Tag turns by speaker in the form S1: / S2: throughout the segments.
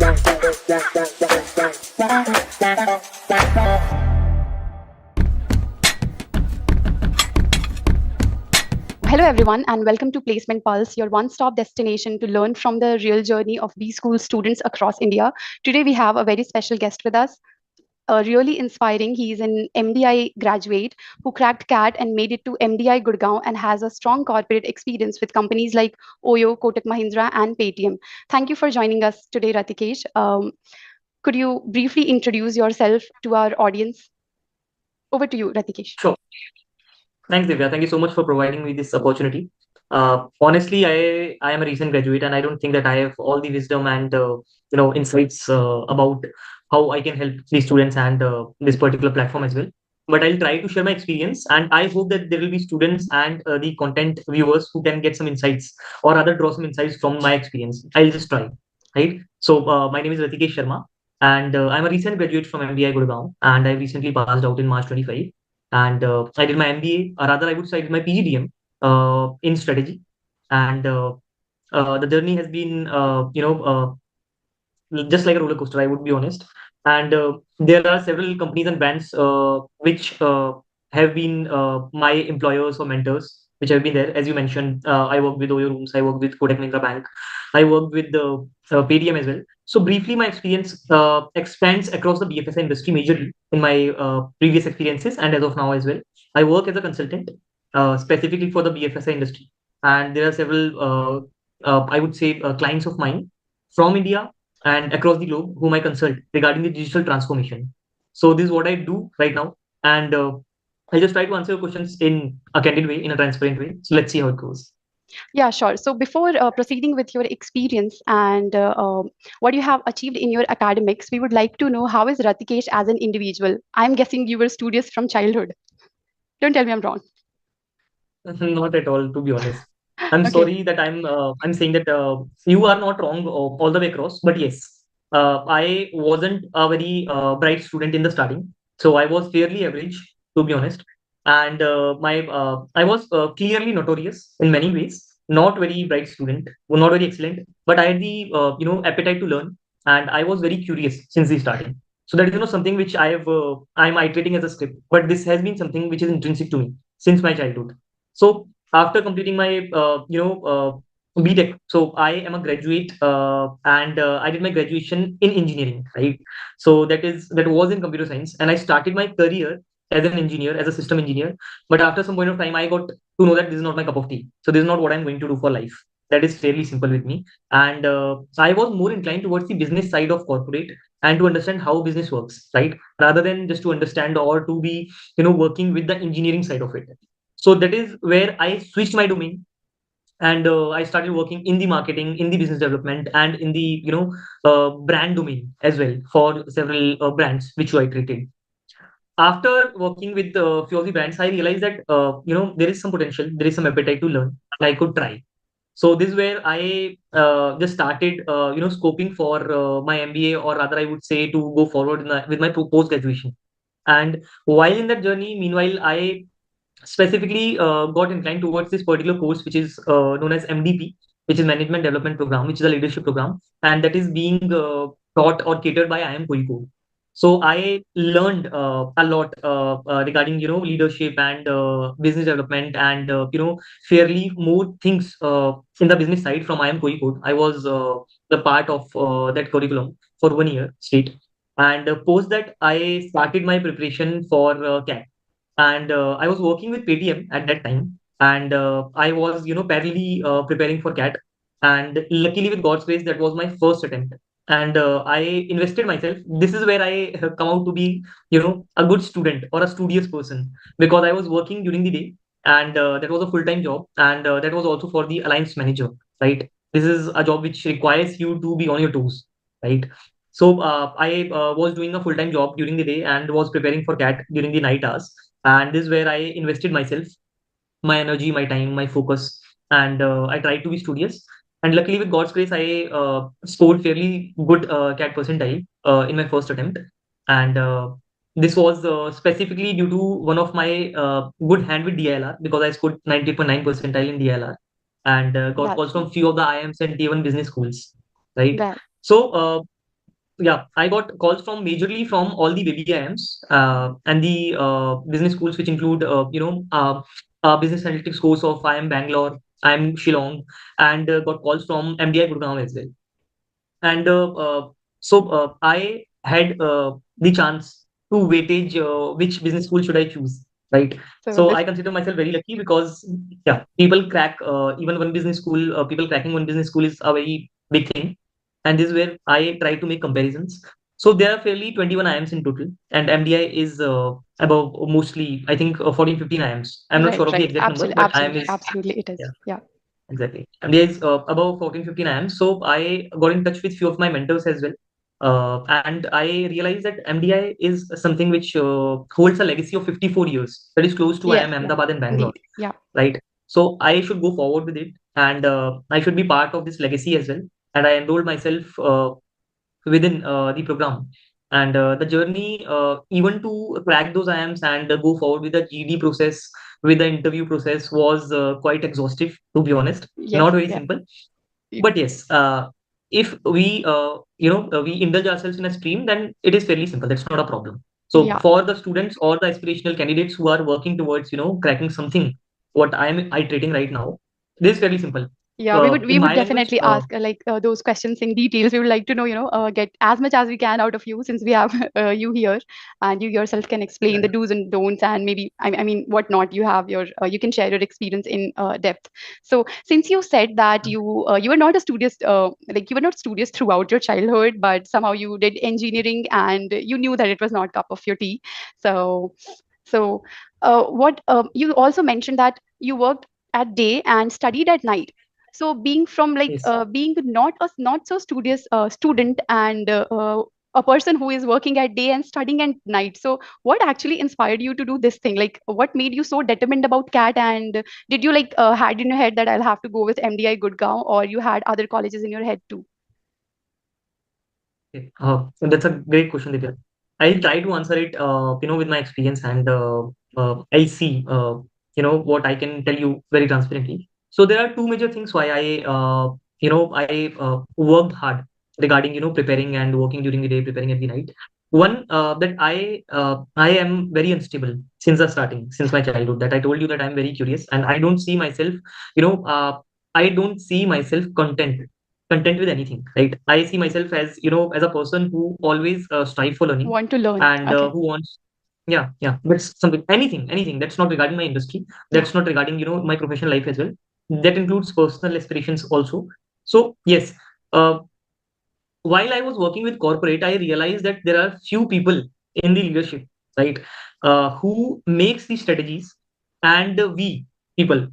S1: Hello, everyone, and welcome to Placement Pulse, your one stop destination to learn from the real journey of B School students across India. Today, we have a very special guest with us. Really inspiring. He is an MDI graduate who cracked CAT and made it to MDI Gurgaon and has a strong corporate experience with companies like Oyo, Kotak Mahindra, and Paytm. Thank you for joining us today, Ratikesh. Could you briefly introduce yourself to our audience? Over to you, Ratikesh.
S2: Sure. Thanks, Divya. Thank you so much for providing me this opportunity. Honestly, I am a recent graduate, and I don't think that I have all the wisdom and insights about how I can help these students and this particular platform as well. But I'll try to share my experience, and I hope that there will be students and the content viewers who can get some insights or rather draw some insights from my experience. I'll just try, right? So my name is Ratikesh Sharma, and I'm a recent graduate from MDI Gurgaon, and I recently passed out in March 25, and I did my MBA, or rather, I would say I did my PGDM in strategy, and the journey has been, just like a roller coaster. I would be honest, and there are several companies and brands which have been my employers or mentors, which have been there. As you mentioned, I work with Oyo Rooms, I work with Kotak Mahindra Bank, I work with the Paytm as well. So briefly, my experience expands across the BFSI industry majorly in my previous experiences and as of now as well. I work as a consultant specifically for the BFSI industry, and there are several, I would say, clients of mine from India and across the globe whom I consult regarding the digital transformation. So this is what I do right now, and I'll just try to answer your questions in a candid way, in a transparent way. So let's see how it goes.
S1: Yeah, sure. So before proceeding with your experience and what you have achieved in your academics, we would like to know how is Ratikesh as an individual? I'm guessing you were studious from childhood. Don't tell me I'm wrong.
S2: Not at all, to be honest. I'm
S1: Okay.
S2: sorry that I'm saying that you are not wrong all the way across, but yes, I wasn't a very bright student in the starting, so I was fairly average, to be honest, and my I was clearly notorious in many ways. Not very bright student, well, not very excellent, but I had the appetite to learn, and I was very curious since the starting. So that is something which I'm iterating as a script, but this has been something which is intrinsic to me since my childhood. So after completing my BTech, so I am a graduate, and I did my graduation in engineering, right? So that was in computer science, and I started my career as an engineer, as a system engineer. But after some point of time, I got to know that this is not my cup of tea. So this is not what I'm going to do for life. That is fairly simple with me, and I was more inclined towards the business side of corporate and to understand how business works, right? Rather than just to understand or to be working with the engineering side of it. So that is where I switched my domain, and I started working in the marketing, in the business development, and in the brand domain as well for several brands which I created. After working with a few of the brands, I realized that there is some potential, there is some appetite to learn, and I could try. So this is where I just started, scoping for my MBA, or rather, I would say to go forward with my post graduation. And while in that journey, meanwhile, I specifically got inclined towards this particular course, which is known as MDP, which is Management Development Program, which is a leadership program, and that is being taught or catered by IIM Kozhikode. So I learned a lot regarding leadership and business development, and fairly more things in the business side from IIM Kozhikode. I was the part of that curriculum for 1 year straight, and post that I started my preparation for CAT, and I was working with Paytm at that time, and I was parallelly preparing for CAT, and luckily with God's grace that was my first attempt, and I invested myself. This is where I have come out to be a good student or a studious person, because I was working during the day, and that was a full-time job, and that was also for the alliance manager, right? This is a job which requires you to be on your toes, right? So I was doing a full-time job during the day and was preparing for CAT during the night hours, and this is where I invested myself, my energy, my time, my focus, and I tried to be studious. And luckily, with God's grace, I scored fairly good CAT percentile in my first attempt, and this was specifically due to one of my good hand with DLR, because I scored 90.9 percentile in DLR, and got
S1: That's
S2: calls from few of the IIMs and T1 business schools, right?
S1: that.
S2: So yeah, I got calls from majorly from all the baby IIMs and the business schools, which include business analytics course of IIM Bangalore, IIM Shillong, and got calls from MDI Gurgaon as well. And I had the chance to weightage which business school should I choose, right?
S1: So
S2: So
S1: this,
S2: I consider myself very lucky because yeah, people crack even one business school. People cracking one business school is a very big thing, and this is where I try to make comparisons. So there are fairly 21 IIMs in total, and MDI is above mostly I think 14 15 IIMs. I'm not
S1: right,
S2: sure of the
S1: right.
S2: exact number,
S1: Absolutely,
S2: but IIM
S1: absolutely,
S2: is
S1: absolutely, it is.
S2: yeah.
S1: Yeah.
S2: Exactly. MDI is above 14, 15 amps. So I got in touch with few of my mentors as well. And I realized that MDI is something which holds a legacy of 54 years. That is close to
S1: Yes,
S2: IIM
S1: yeah.
S2: Ahmedabad and Bangalore,
S1: Indeed. Yeah.
S2: right? So I should go forward with it and I should be part of this legacy as well. And I enrolled myself within the program. And the journey, even to crack those IIMs and go forward with the GD process, with the interview process, was quite exhaustive, to be honest.
S1: Yes,
S2: Not very
S1: yeah.
S2: simple,
S1: Y-
S2: but yes, if we we indulge ourselves in a stream, then it is fairly simple. That's not a problem. So
S1: Yeah.
S2: for the students or the aspirational candidates who are working towards cracking something, what I'm iterating right now, this is fairly simple.
S1: Yeah, we would
S2: In
S1: we would
S2: my language,
S1: definitely ask those questions in details. We would like to know, get as much as we can out of you since we have you here, and you yourself can explain the do's and don'ts, and maybe I mean whatnot. You have your you can share your experience in depth. So since you said that you were not a studious like you were not studious throughout your childhood, but somehow you did engineering and you knew that it was not cup of your tea. So what you also mentioned that you worked at day and studied at night. So being from like
S2: yes.
S1: being not a not so studious student and a person who is working at day and studying at night, so what actually inspired you to do this thing? Like what made you so determined about cat? And did you like had in your head that I'll have to go with MDI Gurgaon, or you had other colleges in your head too?
S2: Okay. That's a great question, Divya. I'll try to answer it, with my experience and I see, what I can tell you very transparently. So there are two major things why I worked hard regarding, preparing and working during the day, preparing at the night. One, that I am very unstable since the starting, since my childhood. That I told you that I'm very curious and I don't see myself, you know, uh, I don't see myself content with anything, right? I see myself as as a person who always strive for learning
S1: Want to learn?
S2: and
S1: Okay.
S2: who wants yeah, that's something, anything that's not regarding my industry,
S1: Yeah.
S2: that's not regarding my professional life as well, that includes personal aspirations also. So yes, uh, while I was working with corporate, I realized that there are few people in the leadership, right, who makes the strategies, and we people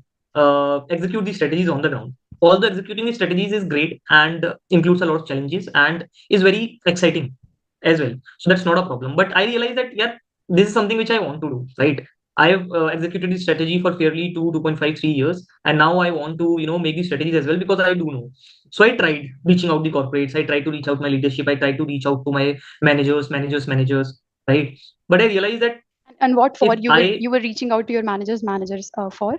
S2: execute the strategies on the ground. Although executing the strategies is great and includes a lot of challenges and is very exciting as well, so that's not a problem. But I realized that yeah, this is something which I want to do, right? I have executed the strategy for fairly 2.5 3 years, and now I want to make the strategies as well because I do know. So I tried reaching out the corporates. I tried to reach out my leadership. I tried to reach out to my managers, right? But I realized that
S1: And what for
S2: if I
S1: you were reaching out to your managers for?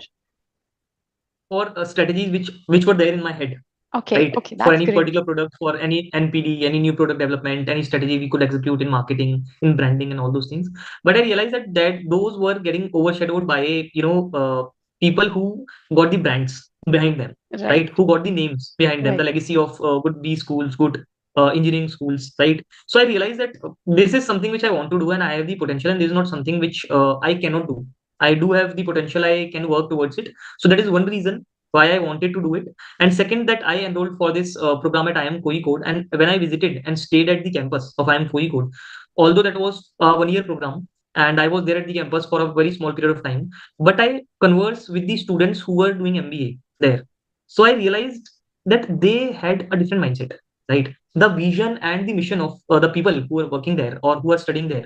S2: for strategies which were there in my head,
S1: Okay,
S2: right?
S1: okay,
S2: For
S1: that's
S2: any
S1: great.
S2: particular product, for any NPD, any new product development, any strategy we could execute in marketing, in branding, and all those things. But I realized that those were getting overshadowed by people who got the brands behind them,
S1: Right,
S2: right? Who got the names behind them, the
S1: right.
S2: legacy of good B schools, good engineering schools, right? So I realized that this is something which I want to do, and I have the potential, and this is not something which I cannot do. I do have the potential. I can work towards it. So that is one reason why I wanted to do it. And second, that I enrolled for this program at IIM Code. And when I visited and stayed at the campus of IIM Code, although that was a 1 year program, and I was there at the campus for a very small period of time, but I conversed with the students who were doing MBA there. So I realized that they had a different mindset, right? The vision and the mission of the people who are working there or who are studying there,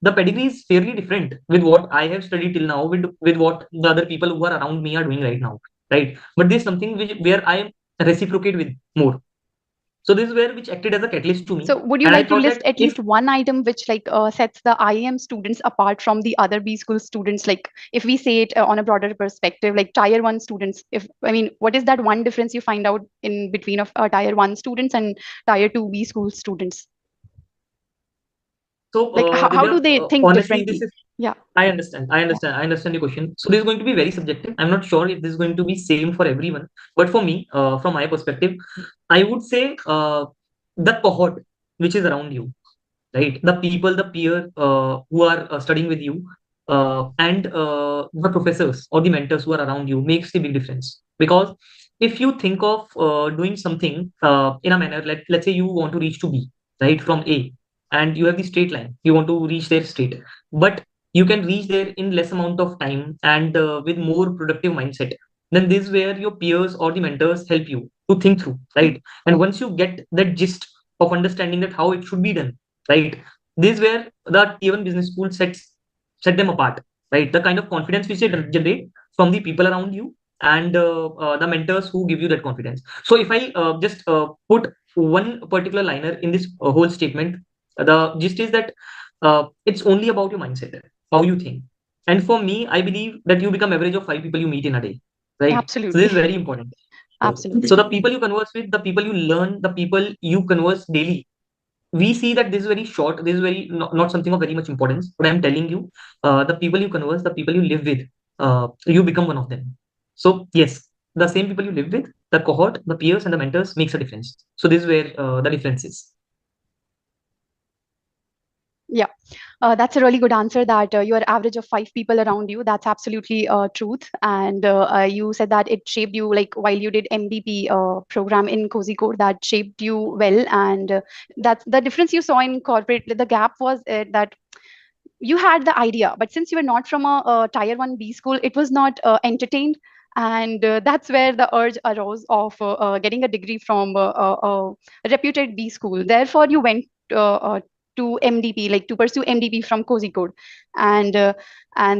S2: the pedigree is fairly different with what I have studied till now, with what the other people who are around me are doing right now, right? But there's something where I reciprocate with more. So this is where which acted as a catalyst to me,
S1: So would you
S2: and I
S1: like to
S2: thought
S1: list
S2: that
S1: at
S2: if
S1: least one item which like sets the IIM students apart from the other B school students? Like if we say it on a broader perspective, like tier one students, if I mean, what is that one difference you find out in between of tier one students and tier two B school students?
S2: So,
S1: Like how do
S2: Divya,
S1: they think
S2: honestly, this
S1: differently?
S2: is
S1: Yeah.
S2: I understand. I
S1: Yeah.
S2: understand. I understand your question. So this is going to be very subjective. I'm not sure if this is going to be same for everyone. But for me, from my perspective, I would say the cohort which is around you, right? The people, the peer who are studying with you, and the professors or the mentors who are around you makes a big difference. Because if you think of doing something in a manner, let's say you want to reach to B, right, from A, and you have the straight line, you want to reach there straight, but you can reach there in less amount of time and with more productive mindset. Then this is where your peers or the mentors help you to think through, right? And once you get that gist of understanding that how it should be done, right? This is where the T1 business school set them apart, right? The kind of confidence which they generate from the people around you and the mentors who give you that confidence. So if I just put one particular liner in this whole statement, the gist is that it's only about your mindset, how you think. And for me, I believe that you become average of 5 people you meet in a day, right? So this
S1: Absolutely.
S2: is very important. So
S1: Absolutely.
S2: the people you converse with, the people you learn, the people you converse daily, we see that this is very short, this is very not something of very much importance, but I'm telling you, the people you converse, the people you live with, you become one of them. So yes, the same people you live with, the cohort, the peers and the mentors makes a difference. So this is where the difference is.
S1: Yeah, that's a really good answer that you are average of 5 people around you. That's absolutely truth. And you said that it shaped you, like while you did MBP program in Kozhikode, that shaped you well. And that's the difference you saw in corporate. The gap was that you had the idea, but since you were not from a tier 1 B school, it was not entertained. And that's where the urge arose of getting a degree from a reputed B school. Therefore, you went to MDP, like to pursue MDP from Kozhikode. And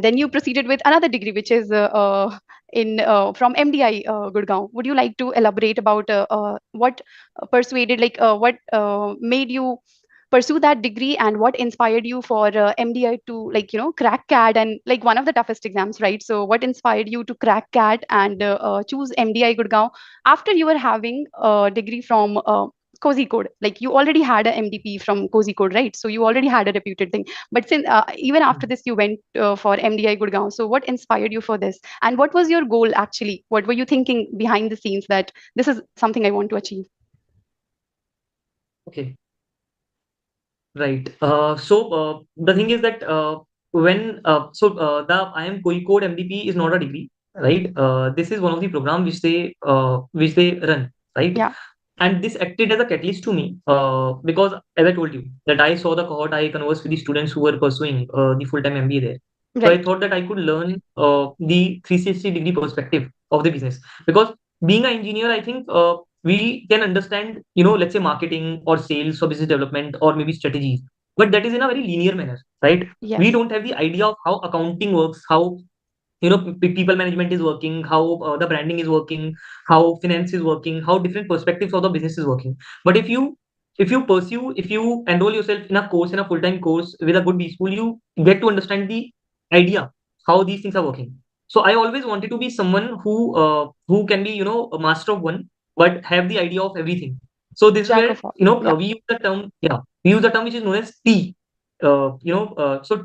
S1: then you proceeded with another degree, which is in from MDI Gurgaon. Would you like to elaborate about what persuaded, like what made you pursue that degree, and what inspired you for MDI to, like, crack CAD, and like one of the toughest exams, right? So what inspired you to crack CAD and choose MDI Gurgaon after you were having a degree from Kozhikode? Like you already had a MDP from Kozhikode, right? So you already had a reputed thing. But since even after this you went for MDI Gurgaon, so what inspired you for this? And what was your goal actually? What were you thinking behind the scenes that this is something I want to achieve?
S2: Okay. Right. The thing is that when the I am Code MDP is not a degree, right? This is one of the program which they run, right?
S1: Yeah,
S2: And this acted as a catalyst to me because, as I told you, that I saw the cohort, I conversed with the students who were pursuing the full-time MBA there. So I
S1: right.
S2: thought that I could learn the 360-degree perspective of the business. Because being an engineer, I think we can understand, let's say marketing or sales or business development or maybe strategies, but that is in a very linear manner, right? We
S1: Yes.
S2: don't have the idea of how accounting works, how people management is working, how the branding is working, how finance is working, how different perspectives of the business is working. But if you enroll yourself in a course, in a full-time course with a good B school, you get to understand the idea how these things are working. So I always wanted to be someone who can be a master of one but have the idea of everything. So this is
S1: Jack
S2: where
S1: of all. Yeah.
S2: we use the term, we use the term which is known as T. So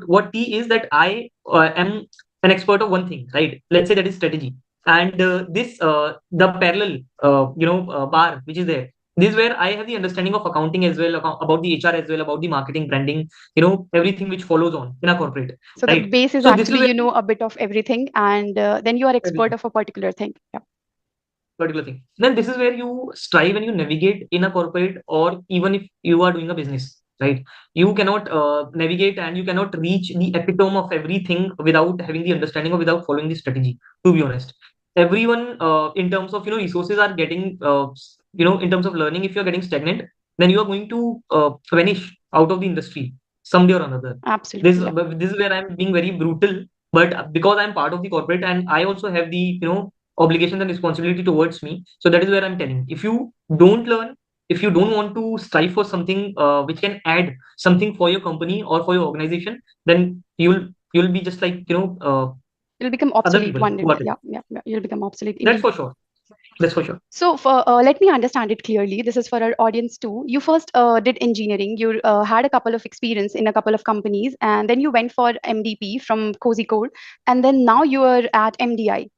S2: what T is that I am an expert of one thing, right? Let's say that is strategy. And this the parallel bar which is there. This is where I have the understanding of accounting as well, about the HR as well, about the marketing, branding, everything which follows on in a corporate,
S1: So the
S2: right?
S1: base is
S2: So this is
S1: actually
S2: where
S1: a bit of everything, and then you are expert
S2: everything,
S1: of a particular thing. Yeah.
S2: particular thing. Then this is where you strive and you navigate in a corporate, or even if you are doing a business, right? You cannot navigate and you cannot reach the epitome of everything without having the understanding or without following the strategy. To be honest, everyone in terms of resources are getting in terms of learning. If you are getting stagnant, then you are going to vanish out of the industry someday or another. This
S1: Absolutely. Yeah.
S2: this is where I'm being very brutal, but because I'm part of the corporate and I also have the obligations and responsibility towards me. So that is where I'm telling. If you don't learn, if you don't want to strive for something which can add something for your company or for your organization, then you'll be just like
S1: You'll become
S2: other
S1: obsolete
S2: people
S1: one day.
S2: who are there.
S1: Yeah, yeah, yeah. You'll become obsolete
S2: That's
S1: indeed.
S2: for sure. That's for sure.
S1: So, let me understand it clearly. This is for our audience too. You first did engineering. You had a couple of experience in a couple of companies, and then you went for MDP from Cozy Code, and then now you are at MDI.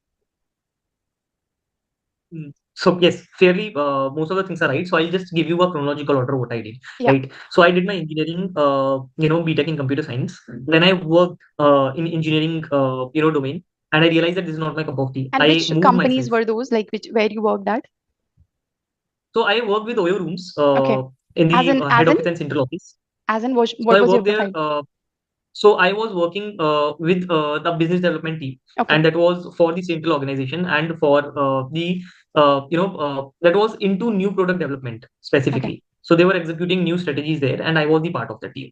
S2: So yes, fairly most of the things are right. So I'll just give you a chronological order what I did.
S1: Yeah.
S2: Right. So I did my engineering, BTech in computer science. Then I worked in engineering, domain, and I realized that this is not my cup of tea.
S1: And
S2: I
S1: which
S2: moved
S1: companies
S2: myself.
S1: were those? Like which where you worked at?
S2: So I worked with Oyo Rooms
S1: Okay.
S2: in
S1: As
S2: the
S1: in,
S2: head
S1: as in,
S2: office and central office.
S1: as in,
S2: So
S1: what
S2: I
S1: was your
S2: worked there.
S1: profile?
S2: So I was working with the business development team,
S1: Okay.
S2: and that was for the central organization and for that was into new product development
S1: Okay.
S2: specifically. So they were executing new strategies there, and I was the part of the team.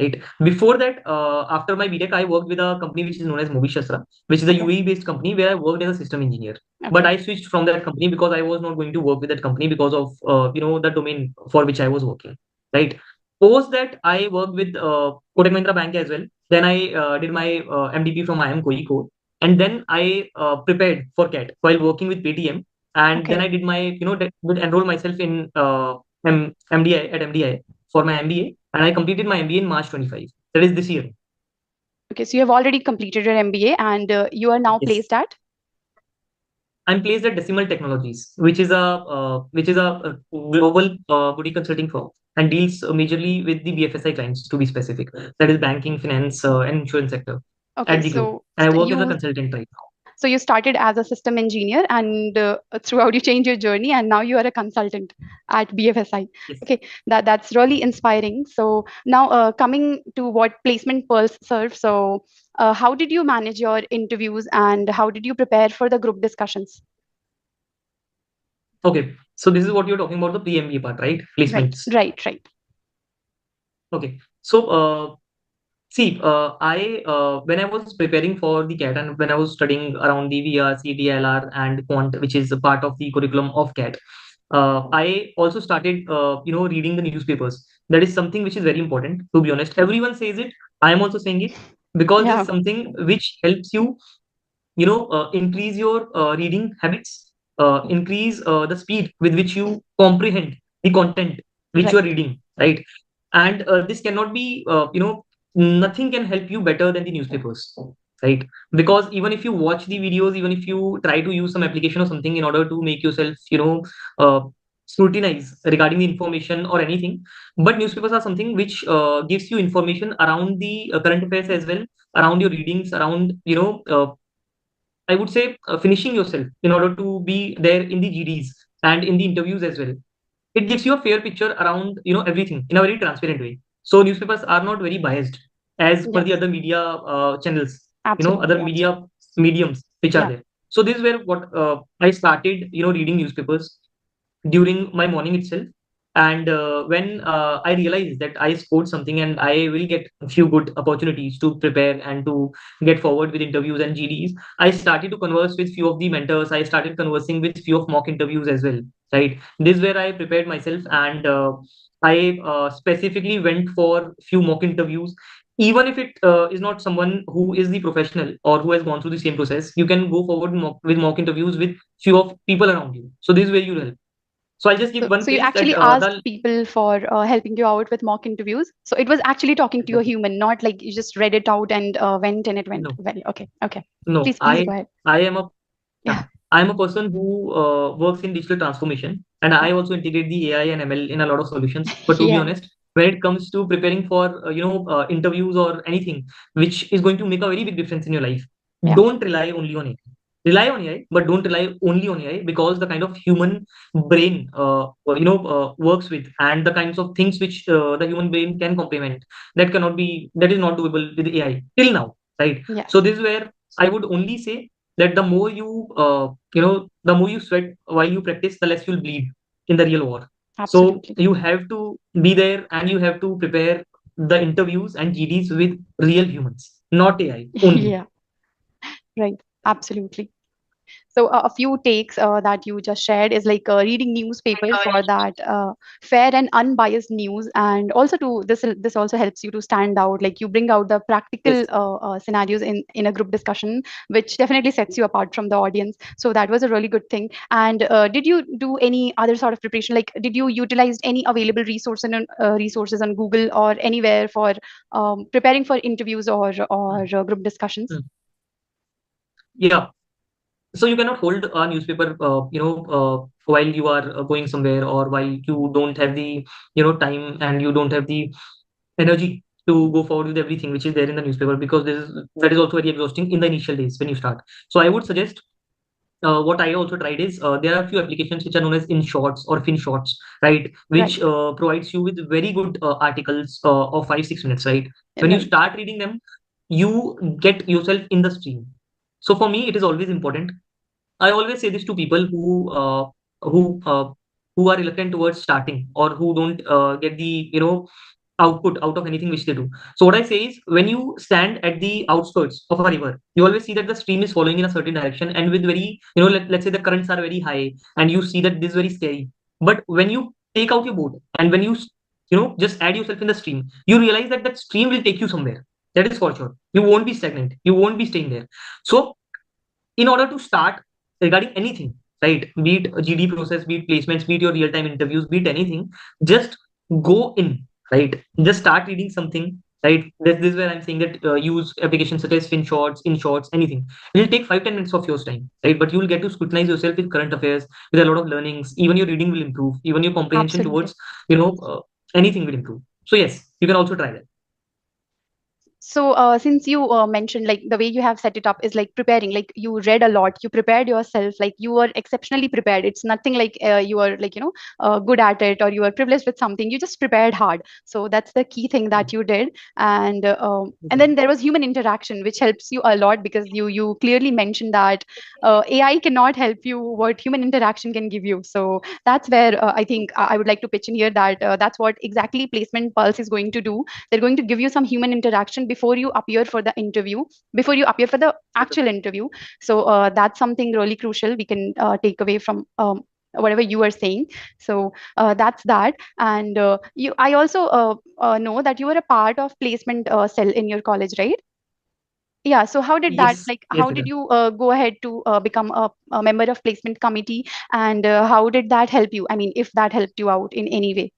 S2: Right. Before that, after my BTech, I worked with a company which is known as Movie Shastra, which is a
S1: Okay.
S2: UAE-based company where I worked as a system engineer. But
S1: Okay.
S2: I switched from that company because I was not going to work with that company because of the domain for which I was working. Right. Post that, I worked with Kotak Mahindra Bank as well. Then I did my MDP from IIM Kozhikode, and then I prepared for CAT while working with Paytm. And then
S1: Okay.
S2: I did my would enroll myself in MDI at MDI for my MBA, and I completed my MBA in March 25. That is this year.
S1: Okay. So you have already completed your MBA, and you are now
S2: Yes,
S1: placed at.
S2: I'm placed at Decimal Technologies, which is a global boutique consulting firm and deals majorly with the BFSI clients, to be specific. That is banking, finance, and insurance sector
S1: Okay.
S2: at the group.
S1: So
S2: And I work as a
S1: you
S2: consultant right now.
S1: So you started as a system engineer, and throughout you changed your journey, and now you are a consultant at BFSI.
S2: Yes.
S1: Okay, that's really inspiring. So now, coming to what Placement Pulse serves. So, how did you manage your interviews, and how did you prepare for the group discussions?
S2: Okay. So this is what you're talking about, the PMBA part, right?
S1: Right,
S2: Placements.
S1: right, right.
S2: Okay. So see, when I was preparing for the CAT and when I was studying around the VR, CDLR, and Quant, which is a part of the curriculum of CAT, I also started, reading the newspapers. That is something which is very important. To be honest, everyone says it. I am also saying it because this is
S1: Yeah,
S2: something which helps you, increase your reading habits, increase the speed with which you comprehend the content which you are
S1: right.
S2: reading, right? And this cannot be, nothing can help you better than the newspapers, right? Because even if you watch the videos, even if you try to use some application or something in order to make yourself, uh, scrutinize regarding the information or anything, but newspapers are something which gives you information around the current affairs as well, around your readings, around, I would say, finishing yourself in order to be there in the GDs and in the interviews as well. It gives you a fair picture around, everything in a very transparent way. So newspapers are not very biased as per the
S1: Yes,
S2: other media channels, other
S1: absolutely,
S2: media
S1: absolutely.
S2: mediums which are
S1: Yeah.
S2: there. So this is where what I started, reading newspapers during my morning itself. And when I realized that I scored something and I will get a few good opportunities to prepare and to get forward with interviews and GDs, I started to converse with few of the mentors. I started conversing with few of mock interviews as well. Right, this is where I prepared myself, and I specifically went for few mock interviews. Even if it is not someone who is the professional or who has gone through the same process, you can go forward with mock interviews with few of people around you. So this is where you help. So I'll just give one
S1: So you
S2: case that
S1: actually asked people for helping you out with mock interviews. So it was actually talking to a
S2: exactly.
S1: human, not like you just read it out and went and it went
S2: No,
S1: well. Okay, okay.
S2: no,
S1: Please go ahead.
S2: I am a yeah,
S1: Yeah,
S2: I am a person who works in digital transformation, and I
S1: yeah,
S2: also integrate the AI and ML in a lot of solutions. But to be
S1: yeah,
S2: honest, when it comes to preparing for interviews or anything which is going to make a very big difference in your life,
S1: yeah.
S2: don't rely only on AI. Rely on AI, but don't rely only on AI, because the kind of human brain works with, and the kinds of things which the human brain can complement, that is not doable with AI till now, right? So
S1: Yes,
S2: this is where I would only say that the more you sweat while you practice, the less you'll bleed in the real war. So
S1: absolutely.
S2: you have to be there and you have to prepare the interviews and GDs with real humans, not AI only.
S1: Yeah, right. Absolutely. So a few takes that you just shared is like reading newspapers for that fair and unbiased news, and also to this also helps you to stand out. Like you bring out the practical
S2: Yes.
S1: scenarios in a group discussion, which definitely sets you apart from the audience. So that was a really good thing. And did you do any other sort of preparation? Like, did you utilize any available resources on Google or anywhere for preparing for interviews or group discussions?
S2: Mm. Yeah. So you cannot hold a newspaper, while you are going somewhere, or while you don't have the, time, and you don't have the energy to go forward with everything which is there in the newspaper, because that is also very exhausting in the initial days when you start. So I would suggest, what I also tried is, there are a few applications which are known as in shorts or fin shorts, right? Which
S1: Right,
S2: provides you with very good articles of 5 6 minutes, right? When you
S1: right,
S2: start reading them, you get yourself in the stream. So for me, it is always important. I always say this to people who uh, who are reluctant towards starting, or who don't get the output out of anything which they do. So what I say is, when you stand at the outskirts of a river, you always see that the stream is following in a certain direction, and with very, let's say the currents are very high, and you see that this is very scary. But when you take out your boat, and when you just add yourself in the stream, you realize that that stream will take you somewhere. That is for sure. You won't be stagnant. You won't be staying there. So in order to start regarding anything, right? Be it a GD process, be it placements, be it your real time interviews, be it anything, just go in, right? Just start reading something, right? This is where I'm saying that use applications such as FinShots, InShots, anything. It will take 5 10 minutes of your time, right? But you will get to scrutinize yourself with current affairs, with a lot of learnings. Even your reading will improve, even your comprehension
S1: absolutely.
S2: towards, you know, uh, anything will improve. So, yes, you can also try that.
S1: So, since you mentioned like the way you have set it up is like preparing, like you read a lot, you prepared yourself, like you were exceptionally prepared. It's nothing like you were like, good at it or you were privileged with something. You just prepared hard. So that's the key thing that you did. And then there was human interaction, which helps you a lot because you clearly mentioned that AI cannot help you what human interaction can give you. So that's where I think I would like to pitch in here that that's what exactly Placement Pulse is going to do. They're going to give you some human interaction before you appear for the interview, before you appear for the actual interview. So that's something really crucial we can take away from whatever you are saying. So that's that. And I also know that you were a part of placement cell in your college, right? Yeah, so how did that,
S2: Yes,
S1: like,
S2: yes,
S1: how
S2: it
S1: did
S2: is.
S1: you go ahead to become a member of placement committee, and how did that help you? I mean, if that helped you out in any way.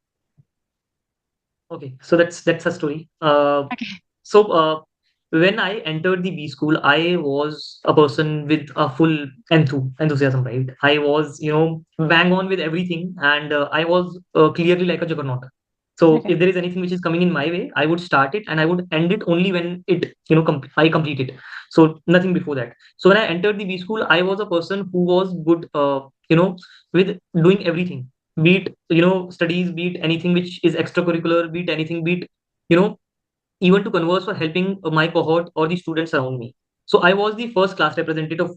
S2: Okay, so that's a story.
S1: Okay.
S2: So when I entered the B school, I was a person with a full enthusiasm, right? I was, bang on with everything, and I was clearly like a juggernaut. So
S1: Okay.
S2: if there is anything which is coming in my way, I would start it, and I would end it only when it, I complete it. So nothing before that. So when I entered the B school, I was a person who was good, with doing everything, be it studies, be it anything which is extracurricular, be it anything, be it you know even to converse or helping my cohort or the students around me. So I was the first class representative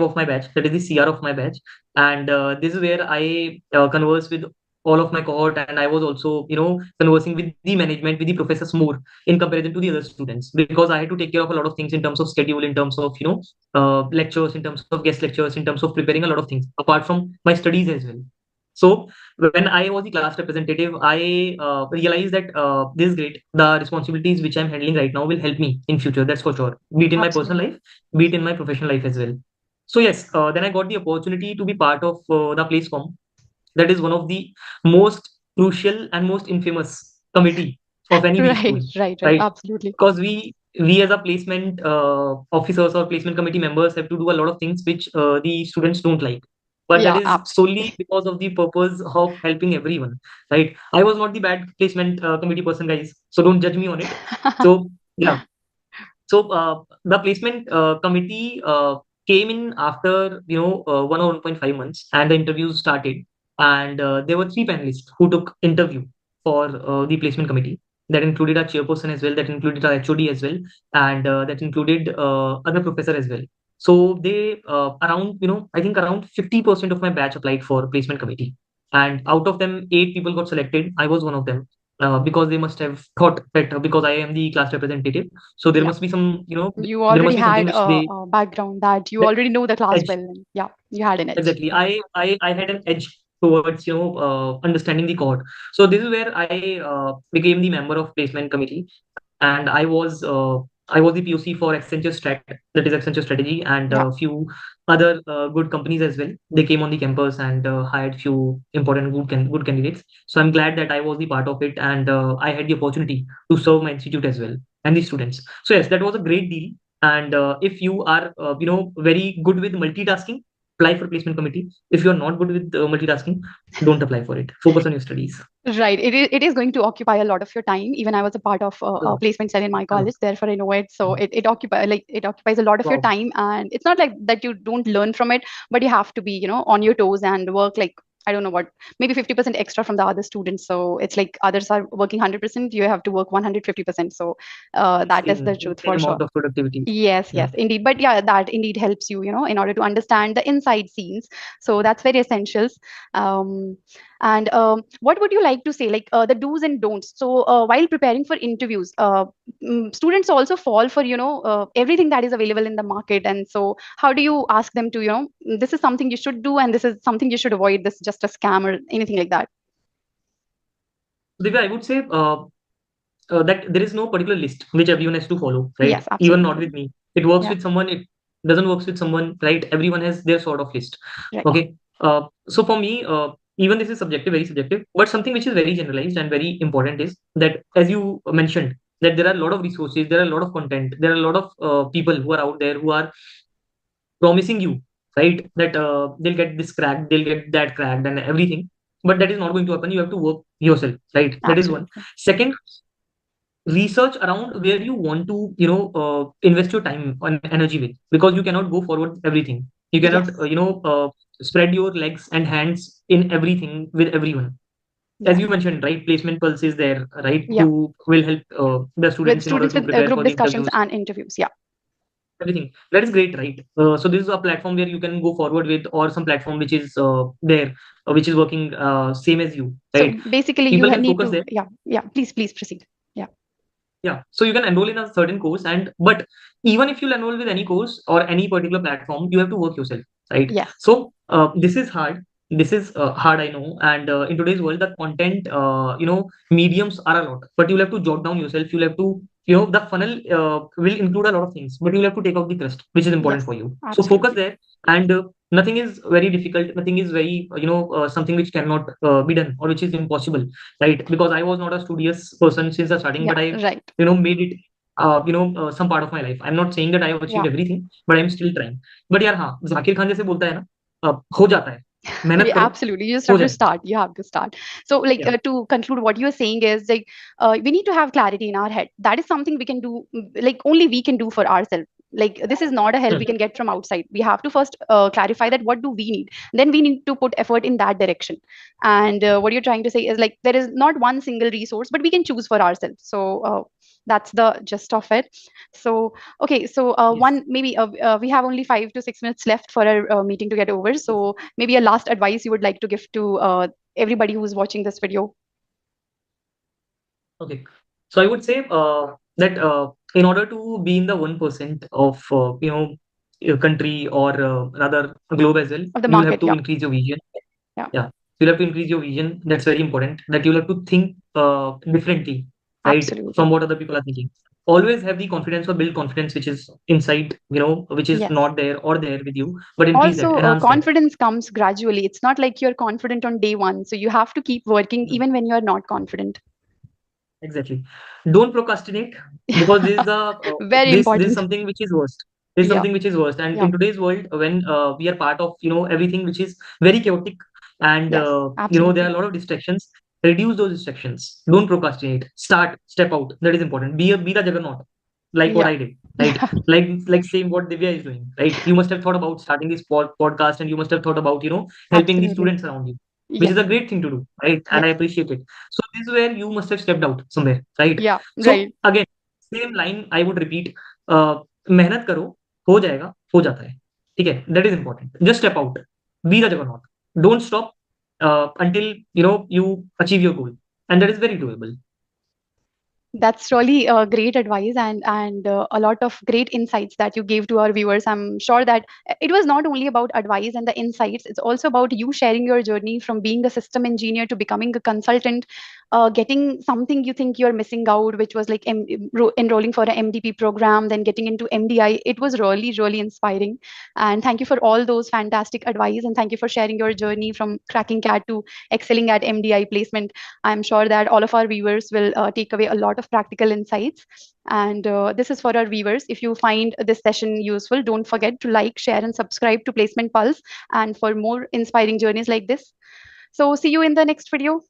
S2: of my batch, that is the CR of my batch, and this is where I converse with all of my cohort, and I was also conversing with the management, with the professors more in comparison to the other students, because I had to take care of a lot of things in terms of schedule, in terms of lectures, in terms of guest lectures, in terms of preparing a lot of things apart from my studies as well. So when I was the class representative, I realized that this is great. The responsibilities which I'm handling right now will help me in future. That's for sure. Be it in my personal
S1: Absolutely.
S2: life, be it in my professional life as well. So yes, then I got the opportunity to be part of the PlaceCom. That is one of the most crucial and most infamous committee of any B school,
S1: Right, right, right.
S2: right?
S1: Absolutely.
S2: Because we as a placement officers or placement committee members have to do a lot of things which the students don't like, but that
S1: Yeah,
S2: is solely
S1: absolutely.
S2: because of the purpose of helping everyone, right? I was not the bad placement committee person, guys, so don't judge me on it. So yeah, so the placement committee came in after 1 or 1.5 months, and the interviews started. And there were three panelists who took interview for the placement committee. That included our chairperson as well. That included our HOD as well, and that included other professor as well. So they around I think around 50% of my batch applied for placement committee, and out of them 8 people got selected. I was one of them. because they must have thought that because I am the class representative, so there
S1: Yeah.
S2: must be some,
S1: You
S2: there
S1: already
S2: must be something
S1: had
S2: which they
S1: a background that you
S2: that
S1: already know the class
S2: edge.
S1: well. And yeah, you had an edge.
S2: Exactly.
S1: Yeah.
S2: I had an edge towards, understanding the code. So this is where I became the member of placement committee, and I was the POC for Accenture Strat, that is Accenture Strategy, and
S1: Yeah.
S2: a few other good companies as well. They came on the campus and hired few important good candidates. So I'm glad that I was the part of it, and I had the opportunity to serve my institute as well and the students. So yes, that was a great deal. And if you are very good with multitasking, apply for placement committee. If you're not good with multitasking, don't apply for it. Focus on your studies.
S1: Right. It is going to occupy a lot of your time. Even I was a part of a
S2: True.
S1: placement cell in my
S2: True.
S1: college, therefore I know it. So it occupies a lot of your
S2: Wow.
S1: time, and it's not like that you don't learn from it, but you have to be, on your toes and work like, I don't know what, maybe 50% extra from the other students. So it's like others are working 100%, you have to work 150%. So that is the truth
S2: Same
S1: for sure.
S2: amount of productivity.
S1: Yes,
S2: Yeah.
S1: yes, indeed. But yeah, that indeed helps you, in order to understand the inside scenes. So that's very essential. Um, and what would you like to say, like the do's and don'ts? So while preparing for interviews, students also fall for, everything that is available in the market. And so how do you ask them to, this is something you should do and this is something you should avoid, this is just a scam or anything like that?
S2: Divya, I would say that there is no particular list which everyone has to follow, right?
S1: Yes,
S2: Even not
S1: absolutely.
S2: with me. It works
S1: Yeah,
S2: with someone, it doesn't work with someone, right? Everyone has their sort of list.
S1: right.
S2: Okay. So for me, even this is subjective, very subjective, but something which is very generalized and very important is that, as you mentioned, that there are a lot of resources, there are a lot of content, there are a lot of people who are out there who are promising you, right, that they'll get this cracked, they'll get that cracked, and everything. But that is not going to happen. You have to work yourself, right? That is one.
S1: Absolutely.
S2: Second, research around where you want to invest your time and energy with, because you cannot go forward everything. You cannot
S1: Yes.
S2: spread your legs and hands in everything with everyone. As
S1: Yeah.
S2: you mentioned, right, placement pulse is there, right,
S1: Yeah.
S2: who will help the
S1: With
S2: students in order
S1: students
S2: to
S1: with
S2: prepare
S1: group
S2: for the
S1: discussions
S2: interviews,
S1: and interviews. Yeah.
S2: everything. That is great, right? So this is a platform where you can go forward with, or some platform which is there, which is working same as you,
S1: So
S2: right?
S1: basically, you
S2: People can
S1: need
S2: focus
S1: to,
S2: there.
S1: yeah, yeah. Please proceed. Yeah.
S2: Yeah, so you can enroll in a certain course, and but even if you'll enroll with any course or any particular platform, you have to work yourself, right?
S1: Yes.
S2: So this is hard. This is hard, I know. And in today's world, the content, mediums are a lot, but you'll have to jot down yourself. You'll have to, the funnel will include a lot of things, but you'll have to take out the crust, which is important
S1: Yes.
S2: for you. So focus
S1: Absolutely.
S2: there, and nothing is very difficult. Nothing is very, something which cannot be done or which is impossible, right? Because I was not a studious person since the starting,
S1: Yeah.
S2: but I
S1: Right.
S2: made it some part of my life. I'm not saying that I have achieved
S1: Yeah.
S2: everything, but I'm still trying. But यार हाँ, जाकिर खान जैसे बोलता है ना, हो जाता है, मेहनत
S1: Yeah,
S2: करो,
S1: absolutely. You just
S2: हो
S1: have to
S2: जाएगा.
S1: start. You have to start. So, like,
S2: Yeah.
S1: to conclude, what you're saying is like, we need to have clarity in our head. That is something we can do, like, only we can do for ourselves. Like, this is not a help we
S2: Hmm.
S1: can get from outside. We have to first clarify that what do we need. Then we need to put effort in that direction. And what you're trying to say is like, there is not one single resource, but we can choose for ourselves. So, that's the gist of it. So, okay, so
S2: Yes.
S1: we have only 5 to 6 minutes left for our meeting to get over. So maybe a last advice you would like to give to everybody who's watching this video.
S2: Okay. So I would say that in order to be in the 1% of your country, or rather globe as well,
S1: Of the
S2: you'll have
S1: market,
S2: to
S1: yeah,
S2: increase your vision.
S1: yeah,
S2: Yeah, you'll have to increase your vision. That's very important. That you'll have to think differently, right,
S1: absolutely.
S2: from what other people are thinking. Always have the confidence, or build confidence which is inside, which is
S1: Yes.
S2: not there or there with you, but increase that,
S1: Also,
S2: enhance that.
S1: confidence comes gradually. It's not like you're confident on day one. So you have to keep working
S2: Hmm.
S1: even when you're not confident.
S2: Exactly. Don't procrastinate, because
S1: Very
S2: this is
S1: important.
S2: something which is worst. This is
S1: Yeah,
S2: something which is worst. And
S1: yeah,
S2: in today's world, when we are part of everything which is very chaotic, and
S1: yes,
S2: there are a
S1: absolutely.
S2: lot of distractions. Reduce those distractions. Don't procrastinate. Start. Step out. That is important. Be the juggernaut, like what
S1: Yeah,
S2: I did. Right.
S1: yeah,
S2: Like same what Divya is doing. Right. You must have thought about starting this podcast, and you must have thought about helping the
S1: absolutely.
S2: students around you, which
S1: Yes,
S2: is a great thing to do. Right. And I
S1: yes,
S2: appreciate it. So this is where you must have stepped out somewhere, right?
S1: yeah,
S2: So
S1: right.
S2: again, same line I would repeat. मेहनत करो, हो जाएगा, हो जाता है. ठीक है? That is important. Just step out. Be the juggernaut. Don't stop until you achieve your goal, and that is very doable.
S1: That's really great advice, and a lot of great insights that you gave to our viewers. I'm sure that it was not only about advice and the insights, it's also about you sharing your journey from being a system engineer to becoming a consultant, getting something you think you're missing out, which was like enrolling for an MDP program, then getting into MDI. It was really, really inspiring. And thank you for all those fantastic advice, and thank you for sharing your journey from cracking CAT to excelling at MDI placement. I'm sure that all of our viewers will take away a lot of practical insights. And this is for our viewers. If you find this session useful, don't forget to like, share, and subscribe to Placement Pulse, and for more inspiring journeys like this. So, see you in the next video.